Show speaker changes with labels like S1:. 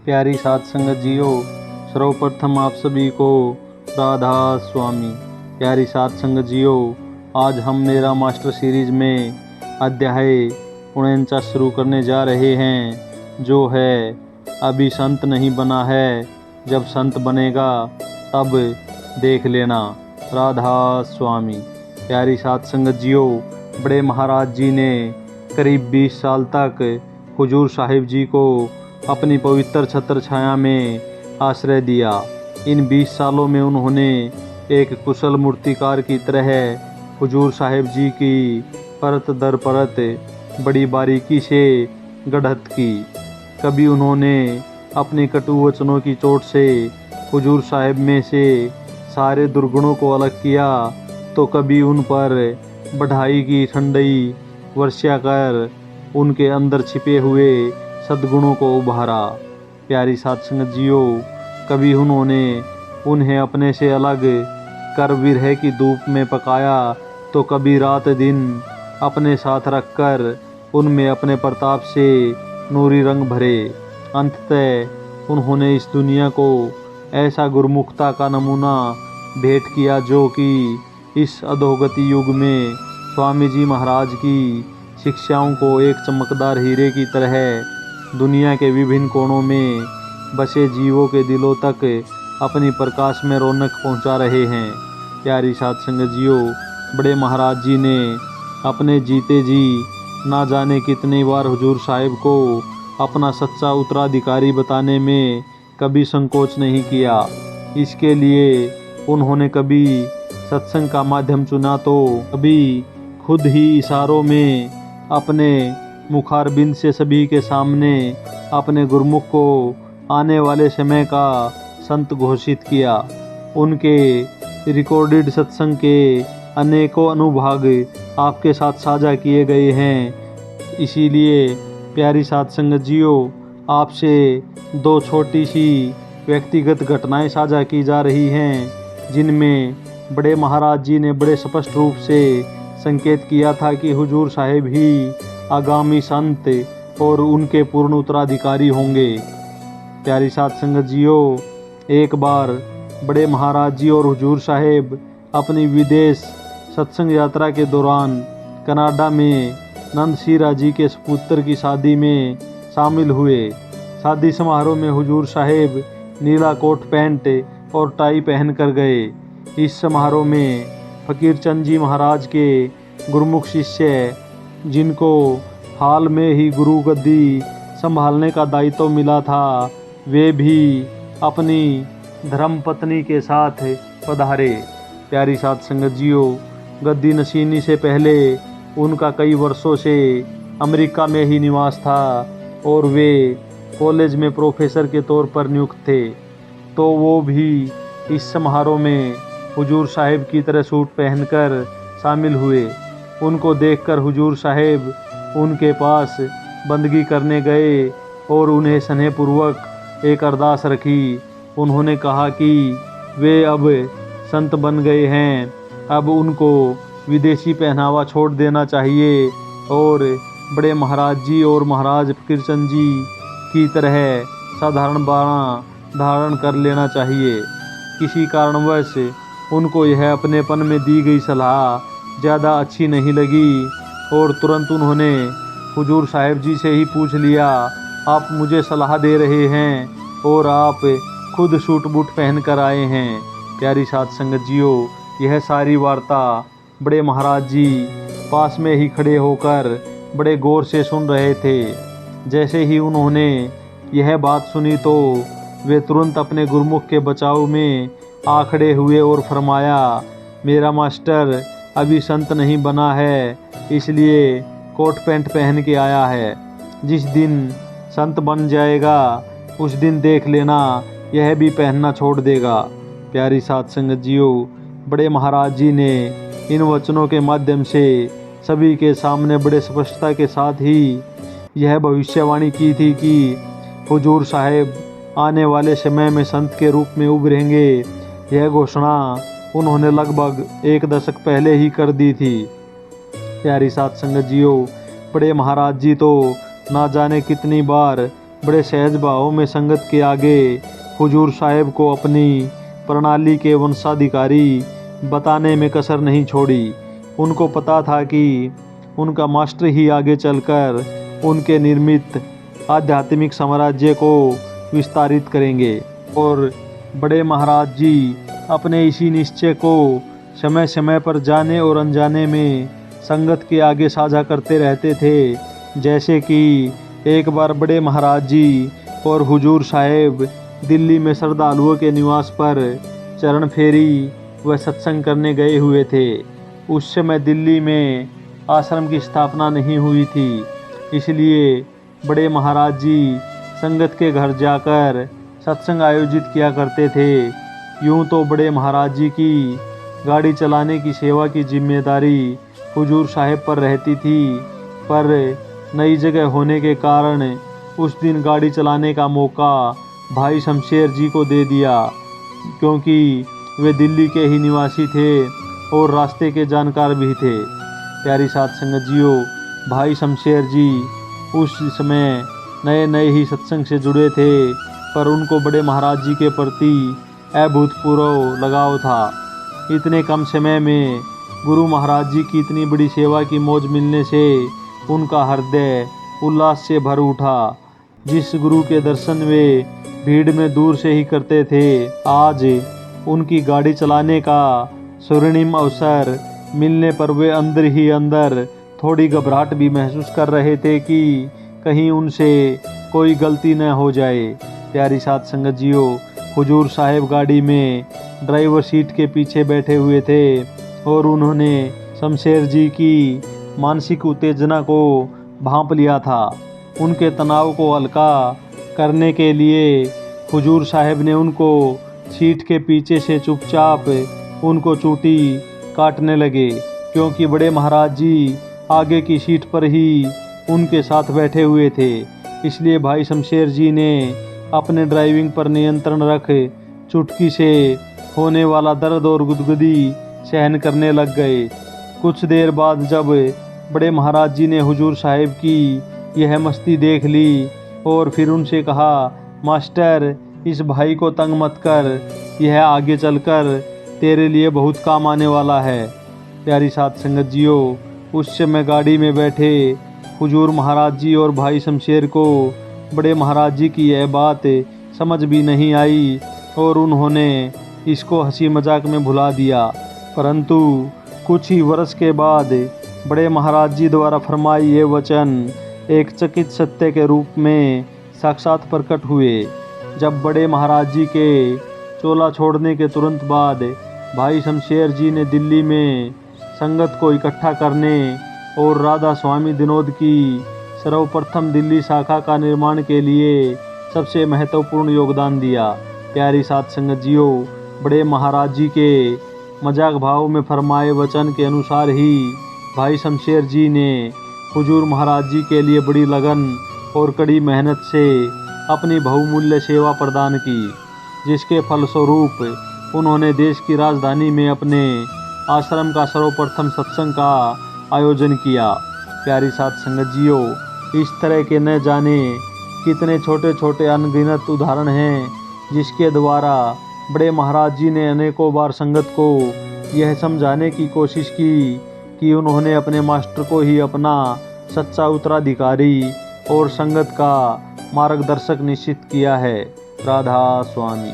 S1: प्यारी साध संगत जियो, सर्वप्रथम आप सभी को राधा स्वामी। प्यारी साध संगत जियो, आज हम मेरा मास्टर सीरीज में अध्याय 49 शुरू करने जा रहे हैं, जो है अभी संत नहीं बना है, जब संत बनेगा तब देख लेना। राधा स्वामी। प्यारी साध संगत जियो, बड़े महाराज जी ने करीब 20 साल तक हुजूर साहिब जी को अपनी पवित्र छत्र छाया में आश्रय दिया। इन 20 सालों में उन्होंने एक कुशल मूर्तिकार की तरह हुजूर साहिब जी की परत दर परत बड़ी बारीकी से गढ़त की। कभी उन्होंने अपने कटु वचनों की चोट से हुजूर साहिब में से सारे दुर्गुणों को अलग किया, तो कभी उन पर बढ़ाई की ठंडई वर्षा कर उनके अंदर छिपे हुए सद्गुणों को उभारा। प्यारी साध संगत जियो, कभी उन्होंने उन्हें अपने से अलग कर विरह की धूप में पकाया, तो कभी रात दिन अपने साथ रखकर उनमें अपने प्रताप से नूरी रंग भरे। अंततः उन्होंने इस दुनिया को ऐसा गुरुमुखता का नमूना भेंट किया, जो कि इस अधोगति युग में स्वामी जी महाराज की शिक्षाओं को एक चमकदार हीरे की तरह दुनिया के विभिन्न कोणों में बसे जीवों के दिलों तक अपनी प्रकाश में रौनक पहुंचा रहे हैं। प्यारी साध संगत जियो, बड़े महाराज जी ने अपने जीते जी ना जाने कितनी बार हुजूर साहिब को अपना सच्चा उत्तराधिकारी बताने में कभी संकोच नहीं किया। इसके लिए उन्होंने कभी सत्संग का माध्यम चुना, तो कभी खुद ही इशारों में अपने मुखारबिंद से सभी के सामने अपने गुरुमुख को आने वाले समय का संत घोषित किया। उनके रिकॉर्डेड सत्संग के अनेकों अनुभाग आपके साथ साझा किए गए हैं। इसीलिए प्यारी साध संगत जियो, आपसे दो छोटी सी व्यक्तिगत घटनाएं साझा की जा रही हैं, जिनमें बड़े महाराज जी ने बड़े स्पष्ट रूप से संकेत किया था कि हुजूर साहिब ही आगामी संत और उनके पूर्ण उत्तराधिकारी होंगे। प्यारी साध संगत जियो, एक बार बड़े महाराज जी और हुजूर साहिब अपनी विदेश सत्संग यात्रा के दौरान कनाडा में नंद सीरा जी के सपुत्र की शादी में शामिल हुए। शादी समारोह में हुजूर साहिब नीला कोट पैंट और टाई पहन कर गए। इस समारोह में फकीर चंद जी महाराज के गुरुमुख शिष्य, जिनको हाल में ही गुरु गद्दी संभालने का दायित्व मिला था, वे भी अपनी धर्मपत्नी के साथ पधारे। प्यारी साध संगत जियो, गद्दी नशीनी से पहले उनका कई वर्षों से अमेरिका में ही निवास था और वे कॉलेज में प्रोफेसर के तौर पर नियुक्त थे, तो वो भी इस समारोह में हुजूर साहिब की तरह सूट पहनकर शामिल हुए। उनको देखकर हुजूर साहिब उनके पास बंदगी करने गए और उन्हें स्नेहपूर्वक एक अरदास रखी। उन्होंने कहा कि वे अब संत बन गए हैं, अब उनको विदेशी पहनावा छोड़ देना चाहिए और बड़े महाराज जी और महाराज फकीरचंद जी की तरह साधारण बाणा धारण कर लेना चाहिए। किसी कारणवश उनको यह अपनेपन में दी गई सलाह ज़्यादा अच्छी नहीं लगी और तुरंत उन्होंने हुजूर साहिब जी से ही पूछ लिया, आप मुझे सलाह दे रहे हैं और आप खुद सूट बूट पहन कर आए हैं। प्यारी साध संगत जियो, यह सारी वार्ता बड़े महाराज जी पास में ही खड़े होकर बड़े गौर से सुन रहे थे। जैसे ही उन्होंने यह बात सुनी, तो वे तुरंत अपने गुरुमुख के बचाव में आ खड़े हुए और फरमाया, मेरा मास्टर अभी संत नहीं बना है, इसलिए कोट पैंट पहन के आया है। जिस दिन संत बन जाएगा उस दिन देख लेना, यह भी पहनना छोड़ देगा। प्यारी साध संगत जियो, बड़े महाराज जी ने इन वचनों के माध्यम से सभी के सामने बड़े स्पष्टता के साथ ही यह भविष्यवाणी की थी कि हुजूर साहिब आने वाले समय में संत के रूप में उभरेंगे। यह घोषणा उन्होंने लगभग 1 दशक पहले ही कर दी थी। प्यारी साध संगत जियो, बड़े महाराज जी तो ना जाने कितनी बार बड़े सहज भाव में संगत के आगे हुजूर साहिब को अपनी प्रणाली के वंशाधिकारी बताने में कसर नहीं छोड़ी। उनको पता था कि उनका मास्टर ही आगे चलकर उनके निर्मित आध्यात्मिक साम्राज्य को विस्तारित करेंगे। और बड़े महाराज जी अपने इसी निश्चय को समय समय पर जाने और अनजाने में संगत के आगे साझा करते रहते थे। जैसे कि एक बार बड़े महाराज जी और हुजूर साहिब दिल्ली में श्रद्धालुओं के निवास पर चरण फेरी व सत्संग करने गए हुए थे। उस समय दिल्ली में आश्रम की स्थापना नहीं हुई थी, इसलिए बड़े महाराज जी संगत के घर जाकर सत्संग आयोजित किया करते थे। यूं तो बड़े महाराज जी की गाड़ी चलाने की सेवा की जिम्मेदारी हुजूर साहिब पर रहती थी, पर नई जगह होने के कारण उस दिन गाड़ी चलाने का मौका भाई शमशेर जी को दे दिया, क्योंकि वे दिल्ली के ही निवासी थे और रास्ते के जानकार भी थे। प्यारी साध संगत जियो, भाई शमशेर जी उस समय नए नए ही सत्संग से जुड़े थे, पर उनको बड़े महाराज जी के प्रति अभूतपूर्व लगाव था। इतने कम समय में गुरु महाराज जी की इतनी बड़ी सेवा की मौज मिलने से उनका हृदय उल्लास से भर उठा। जिस गुरु के दर्शन वे भीड़ में दूर से ही करते थे, आज उनकी गाड़ी चलाने का स्वर्णिम अवसर मिलने पर वे अंदर ही अंदर थोड़ी घबराहट भी महसूस कर रहे थे कि कहीं उनसे कोई गलती न हो जाए। प्यारी साध संगत जियो, हुजूर साहिब गाड़ी में ड्राइवर सीट के पीछे बैठे हुए थे और उन्होंने शमशेर जी की मानसिक उत्तेजना को भांप लिया था। उनके तनाव को हल्का करने के लिए हुजूर साहिब ने उनको सीट के पीछे से चुपचाप उनको चूटी काटने लगे, क्योंकि बड़े महाराज जी आगे की सीट पर ही उनके साथ बैठे हुए थे। इसलिए भाई शमशेर जी ने अपने ड्राइविंग पर नियंत्रण रख चुटकी से होने वाला दर्द और गुदगुदी सहन करने लग गए। कुछ देर बाद जब बड़े महाराज जी ने हुजूर साहिब की यह मस्ती देख ली और फिर उनसे कहा, मास्टर इस भाई को तंग मत कर, यह आगे चलकर तेरे लिए बहुत काम आने वाला है। प्यारी साध संगत जियो, उस समय गाड़ी में बैठे हुजूर महाराज जी और भाई शमशेर को बड़े महाराज जी की यह बात समझ भी नहीं आई और उन्होंने इसको हंसी मजाक में भुला दिया। परंतु कुछ ही वर्ष के बाद बड़े महाराज जी द्वारा फरमाए ये वचन एक चकित सत्य के रूप में साक्षात प्रकट हुए। जब बड़े महाराज जी के चोला छोड़ने के तुरंत बाद भाई शमशेर जी ने दिल्ली में संगत को इकट्ठा करने और राधा स्वामी दिनोद की सर्वप्रथम दिल्ली शाखा का निर्माण के लिए सबसे महत्वपूर्ण योगदान दिया। प्यारी साध संगत जियो, बड़े महाराज जी के मजाक भाव में फरमाए वचन के अनुसार ही भाई शमशेर जी ने हुजूर महाराज जी के लिए बड़ी लगन और कड़ी मेहनत से अपनी बहुमूल्य सेवा प्रदान की, जिसके फलस्वरूप उन्होंने देश की राजधानी में अपने आश्रम का सर्वप्रथम सत्संग का आयोजन किया। प्यारी साध संगत जियो, इस तरह के न जाने कितने छोटे छोटे अनगिनत उदाहरण हैं, जिसके द्वारा बड़े महाराज जी ने अनेकों बार संगत को यह समझाने की कोशिश की कि उन्होंने अपने मास्टर को ही अपना सच्चा उत्तराधिकारी और संगत का मार्गदर्शक निश्चित किया है। राधा स्वामी।